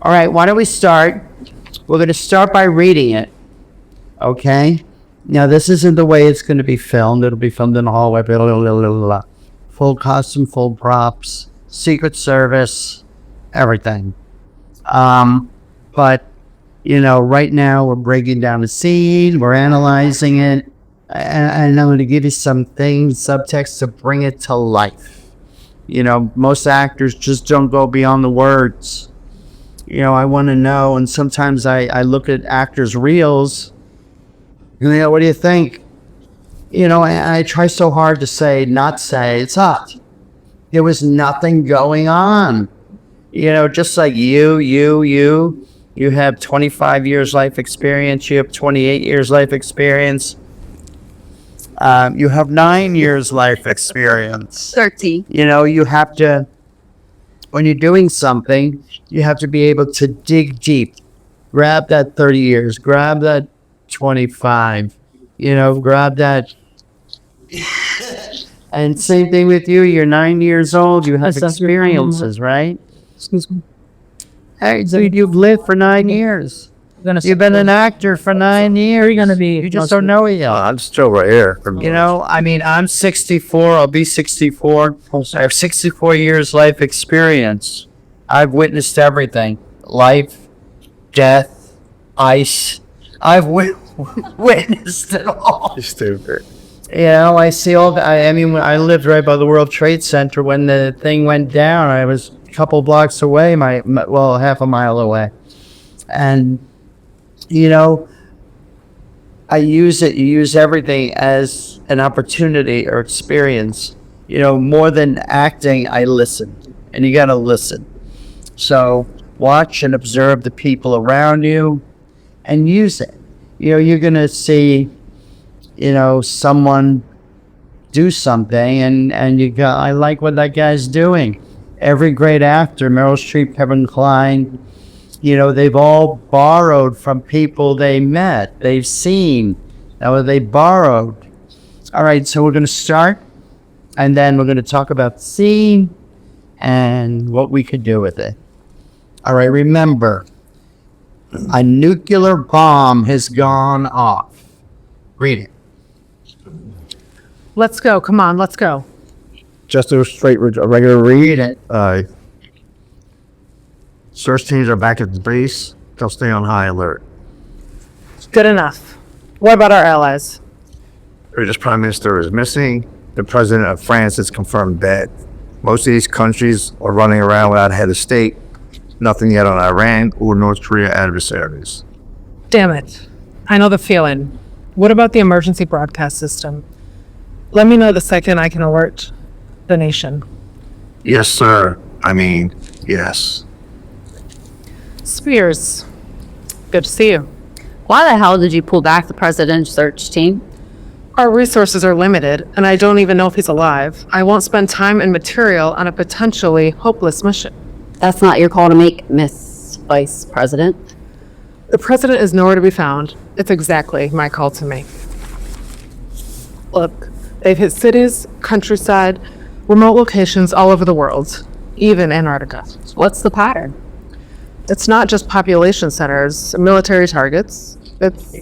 All right, why don't we start? We're going to start by reading it. Okay? Now, this isn't the way it's going to be filmed. It'll be filmed in the hallway. Blah, blah, blah, blah, blah. Full costume, full props, Secret Service, everything. But, right now we're breaking down the scene. We're analyzing it. And I'm going to give you some things, subtext, to bring it to life. Most actors just don't go beyond the words. I want to know, and sometimes I look at actors' reels, and what do you think? I try so hard to not say, it's hot. There was nothing going on. Just like you have 25 years life experience, you have 28 years life experience. You have 9 years life experience. 30. You have to, when you're doing something, you have to be able to dig deep. Grab that 30 years, grab that 25, grab that. And same thing with you. You're 9 years old. You have experiences, right? Excuse me. Hey, so you've lived for 9 years. You've been an actor for 9 years. You're gonna be. You just don't know it yet. I'm still right here. I'm 64. I'll be 64. I have 64 years life experience. I've witnessed everything. Life, death, ice. I've witnessed it all. You're stupid. I see all that. When I lived right by the World Trade Center when the thing went down. I was a couple blocks away, half a mile away. And, I use it. You use everything as an opportunity or experience. More than acting, I listen. And you got to listen. So watch and observe the people around you and use it. You're going to see, someone do something and you go, I like what that guy's doing. Every great actor, Meryl Streep, Kevin Kline, they've all borrowed from people they met, they've seen, they borrowed. All right, so we're going to start, and then we're going to talk about the scene and what we could do with it. All right, remember, a nuclear bomb has gone off. Read it. Let's go. Come on, let's go. Just a regular read. Read it. Search teams are back at the base. They'll stay on high alert. Good enough. What about our allies? The British Prime Minister is missing. The President of France is confirmed dead. Most of these countries are running around without a head of state. Nothing yet on Iran or North Korea adversaries. Damn it. I know the feeling. What about the emergency broadcast system? Let me know the second I can alert the nation. Yes, sir. Yes. Spears, good to see you. Why the hell did you pull back the president's search team? Our resources are limited, and I don't even know if he's alive. I won't spend time and material on a potentially hopeless mission. That's not your call to make, Miss Vice President. The president is nowhere to be found. It's exactly my call to make. Look, they've hit cities, countryside, remote locations all over the world, even Antarctica. What's the pattern? It's not just population centers, military targets. It's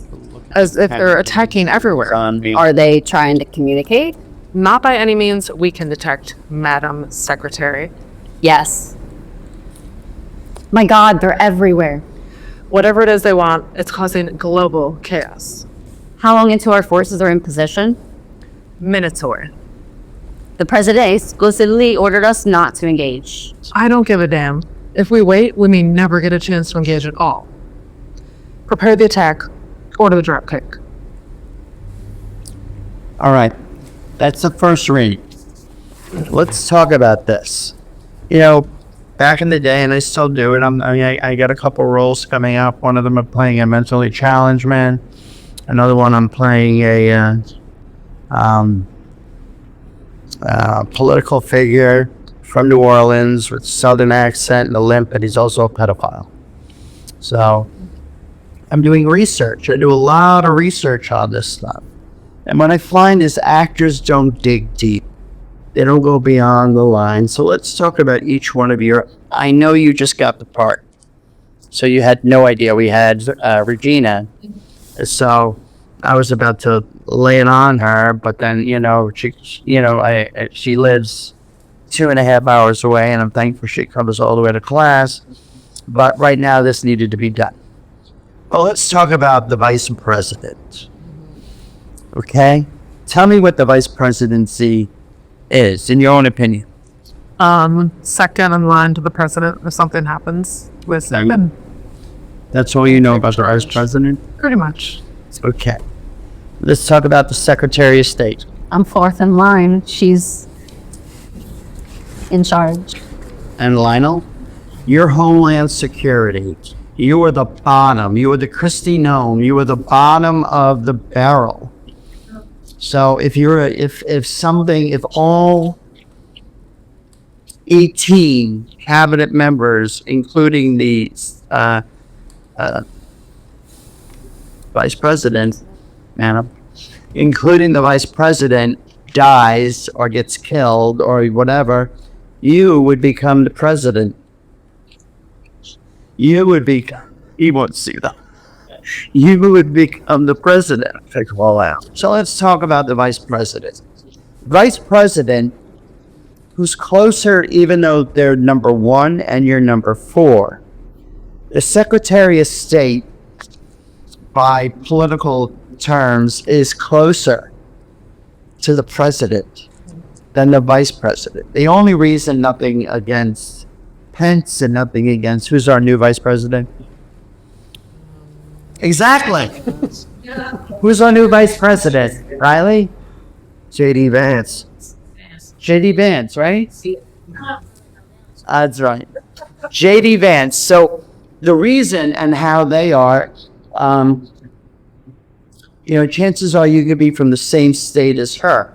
as if they're attacking everywhere. Are they trying to communicate? Not by any means we can detect, Madam Secretary. Yes. My God, they're everywhere. Whatever it is they want, it's causing global chaos. How long until our forces are in position? Minotaur. The president explicitly ordered us not to engage. I don't give a damn. If we wait, we may never get a chance to engage at all. Prepare the attack. Order the dropkick. All right, that's the first read. Let's talk about this. Back in the day, and I still do it, I got a couple roles coming up. One of them I'm playing a mentally challenged man. Another one I'm playing a political figure from New Orleans with southern accent and a limp, and he's also a pedophile. So I'm doing research. I do a lot of research on this stuff. And what I find is actors don't dig deep. They don't go beyond the line. So let's talk about each one of your... I know you just got the part. So you had no idea. We had Regina. So I was about to lay it on her, but then, she lives 2.5 hours away, and I'm thankful she comes all the way to class. But right now, this needed to be done. Well, let's talk about the vice president. Okay? Tell me what the vice presidency is, in your own opinion. Second in line to the president if something happens with him. That's all you know about the vice president? Pretty much. Okay. Let's talk about the Secretary of State. I'm fourth in line. She's in charge. And Lionel, your Homeland Security, you are the bottom. You are the Christy Nome. You are the bottom of the barrel. So if all 18 cabinet members, including the vice president, including the vice president, dies or gets killed or whatever, you would become the president. You won't see that. You would become the president. Take them all out. So let's talk about the vice president. Vice president, who's closer, even though they're number 1 and you're number 4. The Secretary of State, by political terms, is closer to the president than the vice president. The only reason, nothing against Pence and nothing against, who's our new vice president? Exactly. Who's our new vice president? Riley? J.D. Vance. J.D. Vance, right? That's right. J.D. Vance. So the reason and how they are, chances are you could be from the same state as her.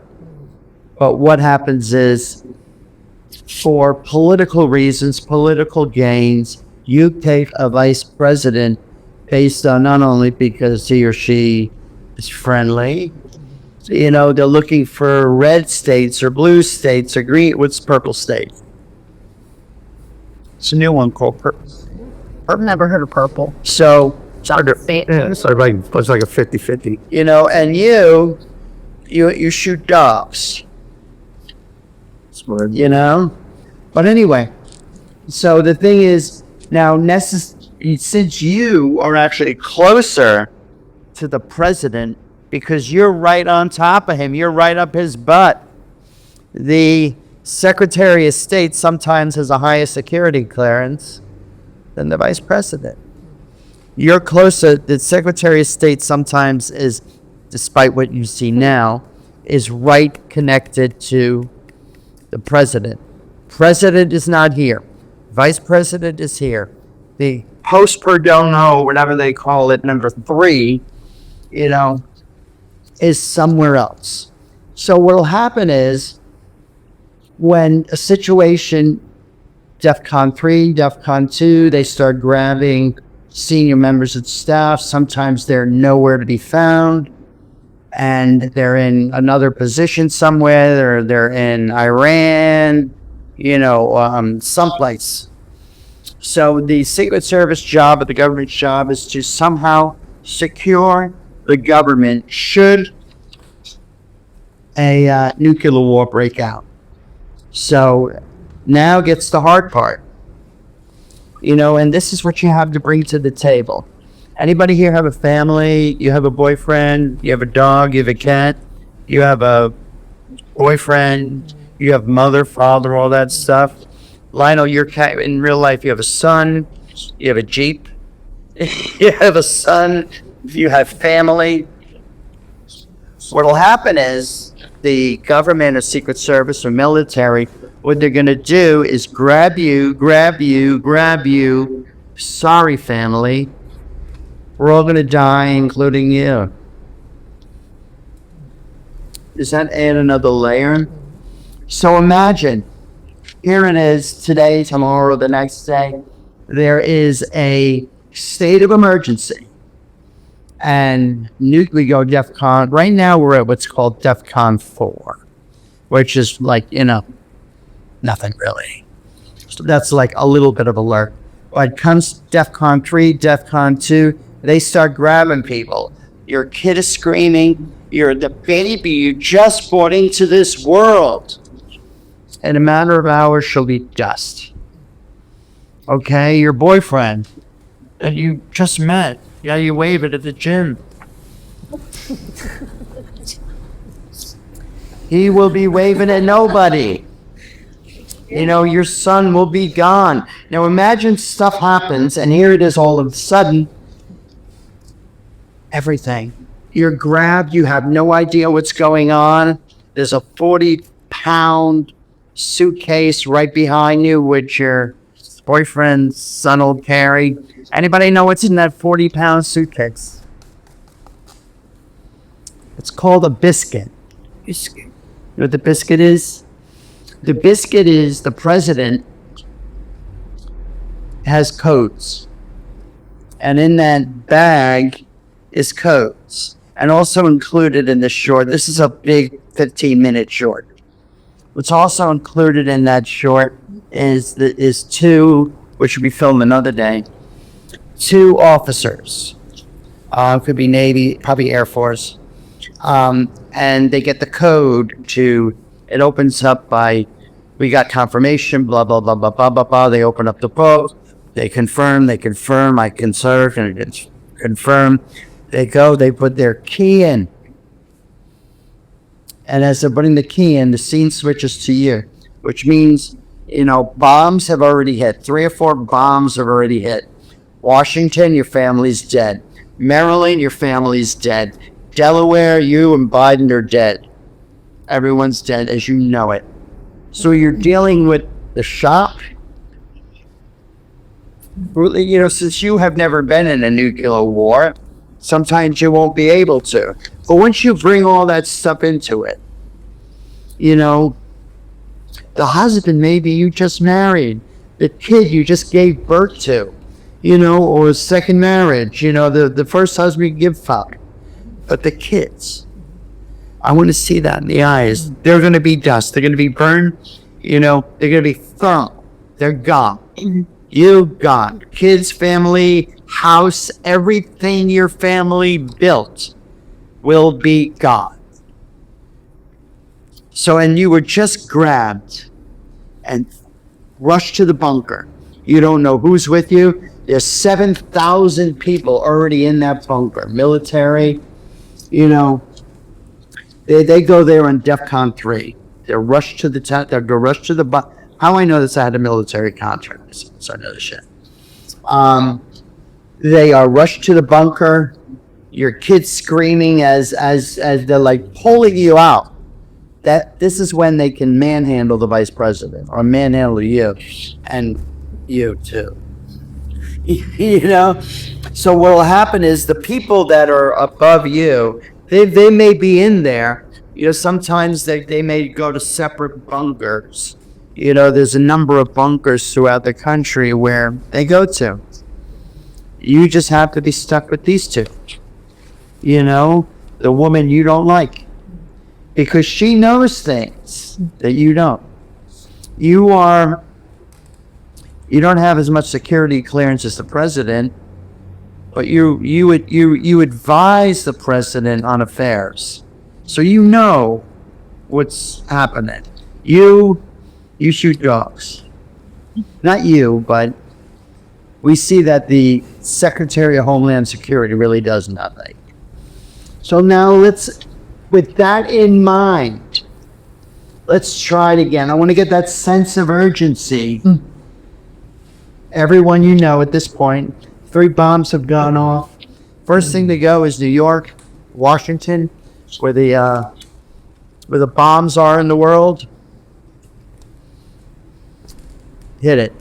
But what happens is, for political reasons, political gains, you take a vice president based on not only because he or she is friendly, they're looking for red states or blue states or green. What's purple state? It's a new one called purple. I've never heard of purple. So, It's like a 50-50. and you shoot dogs. Smart. But anyway, so the thing is, now, since you are actually closer to the president, because you're right on top of him, you're right up his butt, the Secretary of State sometimes has a higher security clearance than the vice president. You're closer, the Secretary of State sometimes is, despite what you see now, is right connected to the president. President is not here. Vice president is here. The post per dono, whatever they call it, number 3, is somewhere else. So what'll happen is, when a situation, DEFCON 3, DEFCON 2, they start grabbing senior members of staff. Sometimes they're nowhere to be found, and they're in another position somewhere, or they're in Iran, someplace. So the Secret Service job, or the government's job, is to somehow secure the government should a nuclear war break out. So now gets the hard part. And this is what you have to bring to the table. Anybody here have a family? You have a boyfriend? You have a dog? You have a cat? You have a boyfriend? You have mother, father, all that stuff? Lionel, your cat, in real life, you have a son? You have a Jeep? You have a son? You have family? What'll happen is, the government or Secret Service or military, what they're going to do is grab you. Sorry, family. We're all going to die, including you. Does that add another layer? So imagine, here it is today, tomorrow, the next day. There is a state of emergency. And we go DEFCON. Right now, we're at what's called DEFCON 4, which is like, nothing really. So that's like a little bit of alert. But comes DEFCON 3, DEFCON 2, they start grabbing people. Your kid is screaming. You're the baby you just brought into this world. In a matter of hours, she'll be dust. Okay, your boyfriend that you just met. Yeah, you wave it at the gym. He will be waving at nobody. You know, your son will be gone. Now imagine stuff happens, and here it is all of a sudden. Everything. You're grabbed, you have no idea what's going on. There's a 40-pound suitcase right behind you, which your boyfriend's son will carry. Anybody know what's in that 40-pound suitcase? It's called a biscuit. You know what the biscuit is? The biscuit is the president has codes. And in that bag is codes. And also included in the short, this is a big 15-minute short. What's also included in that short is two, which will be filmed another day, two officers. Could be Navy, probably Air Force. And they get the code to, it opens up by, we got confirmation, blah, blah, blah, blah, blah, blah, blah. They open up the book, they confirm, I conserve, and it's confirm. They go, they put their key in. And as they're putting the key in, the scene switches to you, which means, you know, bombs have already hit. 3 or 4 bombs have already hit. Washington, your family's dead. Maryland, your family's dead. Delaware, you and Biden are dead. Everyone's dead as you know it. So you're dealing with the shock. You know, since you have never been in a nuclear war, sometimes you won't be able to. But once you bring all that stuff into it, you know, the husband maybe you just married, the kid you just gave birth to, you know, or a second marriage, you know, the first husband you give fuck. But the kids, I want to see that in the eyes. They're going to be dust. They're going to be burned. You know, they're going to be thrown. They're gone. You gone. Kids, family, house, everything your family built will be gone. So, and you were just grabbed and rushed to the bunker. You don't know who's with you. There's 7,000 people already in that bunker. Military, you know, they go there on DEFCON 3. They're rushed to the tent. They're rushed to the how I know this? I had a military contract, so I know this shit. They are rushed to the bunker. Your kids screaming as they're like pulling you out. That this is when they can manhandle the vice president or manhandle you, and you too. You know. So what will happen is the people that are above you, they may be in there. You know, sometimes they may go to separate bunkers. You know, there's a number of bunkers throughout the country where they go to. You just have to be stuck with these two. You know, the woman you don't like. Because she knows things that you don't. You don't have as much security clearance as the president, but you advise the president on affairs. So you know what's happening. You shoot dogs. Not you, but we see that the Secretary of Homeland Security really does nothing. So now with that in mind, let's try it again. I want to get that sense of urgency. Everyone you know at this point, 3 bombs have gone off. First thing to go is New York, Washington, where the bombs are in the world. Hit it.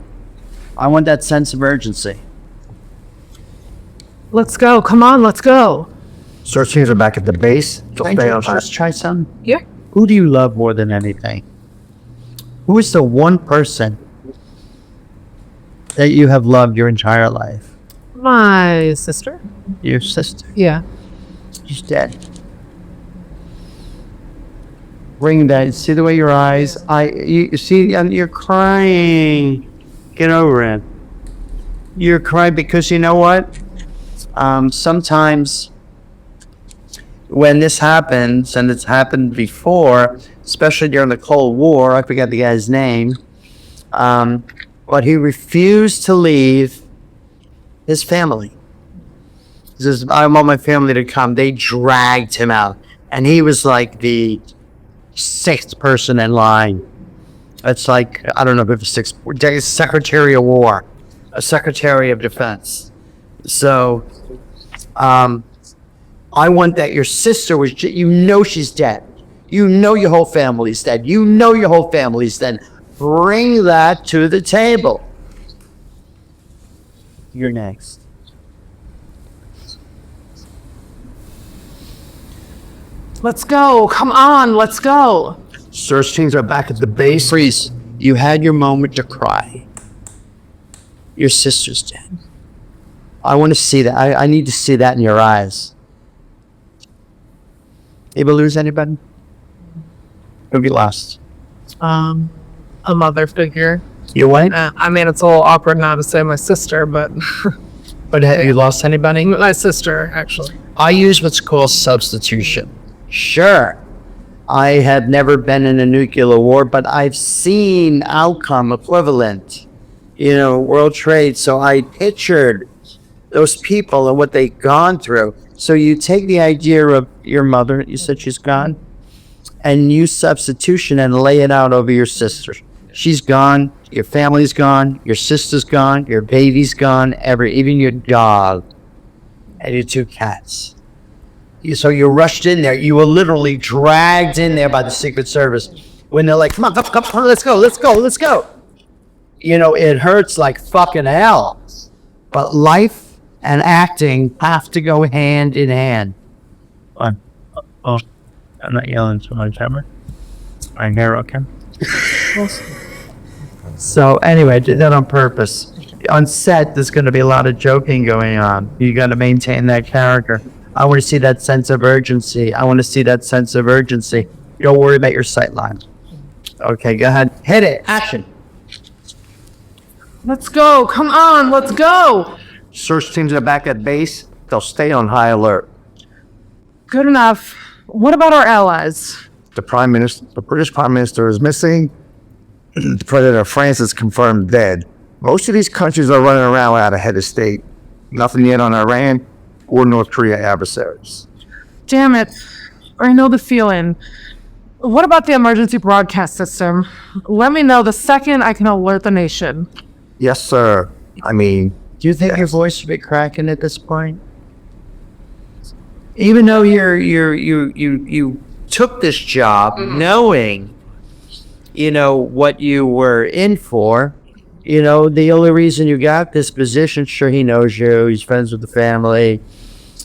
I want that sense of urgency. Let's go. Come on, let's go. Search teams are back at the base. Can I just try something? Yeah. Who do you love more than anything? Who is the one person that you have loved your entire life? My sister. Your sister. Yeah. She's dead. Bring that. See the way your eyes. You see, you're crying. Get over it. You're crying because you know what? Sometimes when this happens, and it's happened before, especially during the Cold War, I forget the guy's name, but he refused to leave his family. He says, I want my family to come. They dragged him out. And he was like the sixth person in line. It's like, I don't know if it was sixth, Secretary of War, a Secretary of Defense. So, I want that your sister was, you know she's dead. You know your whole family's dead. You know your whole family's dead. Bring that to the table. You're next. Let's go. Come on, let's go. Search teams are back at the base. Freeze. You had your moment to cry. Your sister's dead. I want to see that. I need to see that in your eyes. Able to lose anybody? Who'll be lost? A mother figure. You what? I mean, it's a little awkward now to say my sister, but But have you lost anybody? my sister, actually. I use what's called substitution. Sure, I have never been in a nuclear war, but I've seen outcome equivalent, World Trade. So I pictured those people and what they've gone through. So you take the idea of your mother, you said she's gone, and use substitution and lay it out over your sister. She's gone, your family's gone, your sister's gone, your baby's gone, even your dog and your two cats. So you rushed in there. You were literally dragged in there by the Secret Service when they're like, come on, let's go. It hurts like fucking hell. But life and acting have to go hand in hand. Oh, I'm not yelling to my camera. My hair okay? So anyway, I did that on purpose. On set, there's going to be a lot of joking going on. You got to maintain that character. I want to see that sense of urgency. Don't worry about your sight line. Okay, go ahead. Hit it. Action. Let's go. Come on, let's go. Search teams are back at base. They'll stay on high alert. Good enough. What about our allies? The British Prime Minister is missing. The President of France is confirmed dead. Most of these countries are running around without a head of state. Nothing yet on Iran or North Korea adversaries. Damn it. I know the feeling. What about the emergency broadcast system? Let me know the second I can alert the nation. Yes, sir. Do you think your voice should be cracking at this point? Even though you took this job knowing, what you were in for, the only reason you got this position, sure, he knows you, he's friends with the family,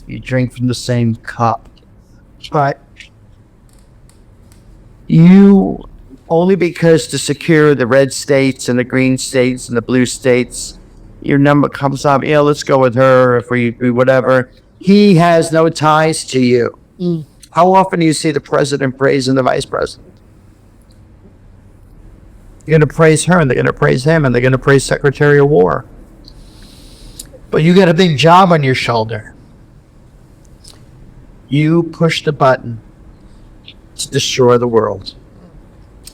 you drink from the same cup, but you, only because to secure the red states and the green states and the blue states, your number comes up, let's go with her if we whatever. He has no ties to you. How often do you see the president praising the vice president? You're going to praise her, and they're going to praise him, and they're going to praise Secretary of War. But you got a big job on your shoulder. You push the button to destroy the world.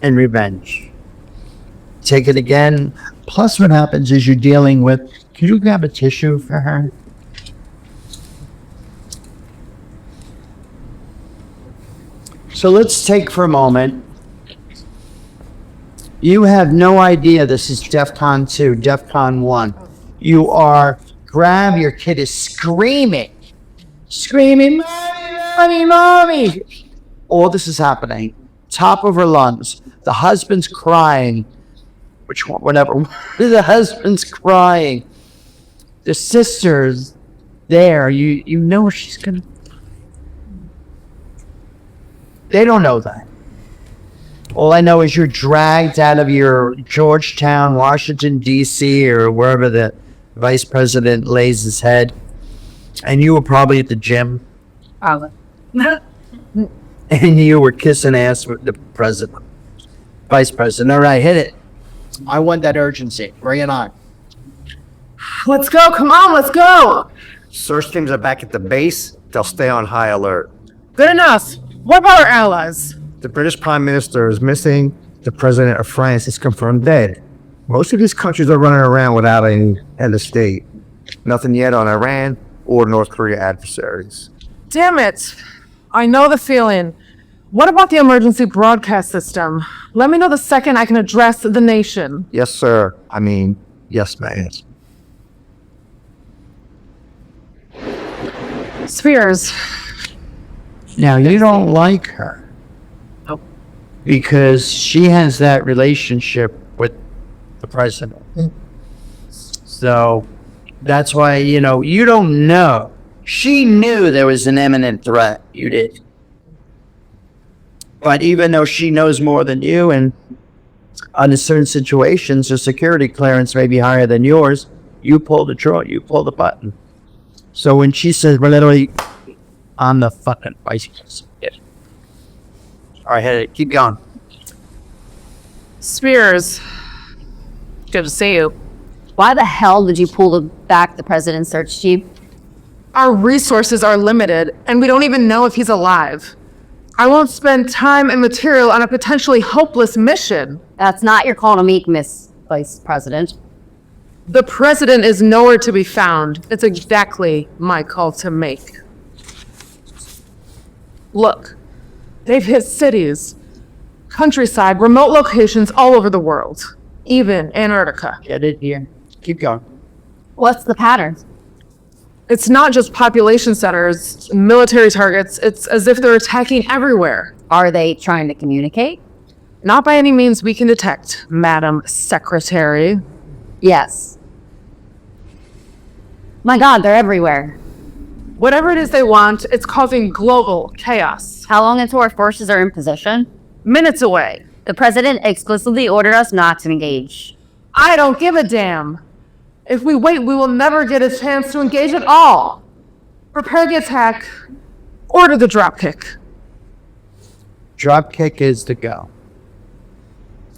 And revenge. Take it again. Plus what happens is you're dealing with, can you grab a tissue for her? So let's take for a moment. You have no idea this is DEFCON 2, DEFCON 1. Your kid is screaming, mommy. All this is happening. Top of her lungs. The husband's crying. Which one? Whatever. The husband's crying. The sister's there. You know she's gonna. They don't know that. All I know is you're dragged out of your Georgetown, Washington, D.C., or wherever the vice president lays his head. And you were probably at the gym. And you were kissing ass with the president. Vice president. All right, hit it. I want that urgency. Bring it on. Let's go. Come on, let's go. Search teams are back at the base. They'll stay on high alert. Good enough. What about our allies? The British Prime Minister is missing. The President of France is confirmed dead. Most of these countries are running around without any head of state. Nothing yet on Iran or North Korea adversaries. Damn it. I know the feeling. What about the emergency broadcast system? Let me know the second I can address the nation. Yes, sir. I mean, yes, ma'am. Spears. Now, you don't like her. Because she has that relationship with the president. So that's why, you don't know. She knew there was an imminent threat. You did. But even though she knows more than you, and under certain situations, her security clearance may be higher than yours, you pull the trigger, you pull the button. So when she says, we're literally on the fucking bicycles. Yeah. All right, hit it. Keep going. Spears. Good to see you. Why the hell did you pull back the president's search team? Our resources are limited, and we don't even know if he's alive. I won't spend time and material on a potentially hopeless mission. That's not your call to make, Miss Vice President. The president is nowhere to be found. It's exactly my call to make. Look, they've hit cities, countryside, remote locations all over the world, even Antarctica. Get it here. Keep going. What's the pattern? It's not just population centers, military targets. It's as if they're attacking everywhere. Are they trying to communicate? Not by any means we can detect, Madam Secretary. Yes. My God, they're everywhere. Whatever it is they want, it's causing global chaos. How long until our forces are in position? Minutes away. The president explicitly ordered us not to engage. I don't give a damn. If we wait, we will never get a chance to engage at all. Prepare the attack. Order the dropkick. Drop kick is the go.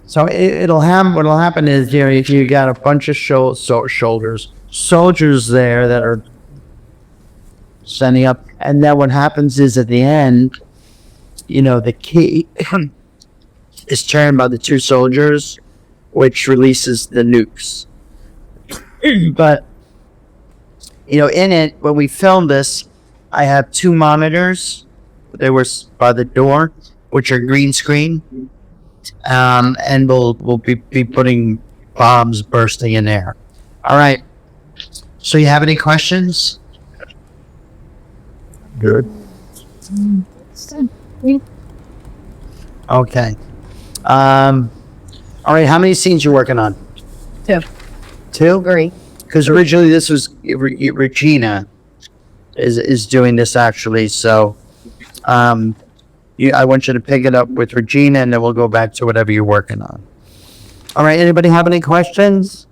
So it'll happen. What'll happen is, if you got a bunch of soldiers there that are sending up, and then what happens is at the end, the key is turned by the two soldiers, which releases the nukes. But in it, when we filmed this, I have two monitors. They were by the door, which are green screen. And we'll be putting bombs bursting in there. All right. So you have any questions? Good. Okay. All right. How many scenes you working on? 2. 2? Agree. Because originally this was Regina is doing this actually. So I want you to pick it up with Regina, and then we'll go back to whatever you're working on. All right. Anybody have any questions?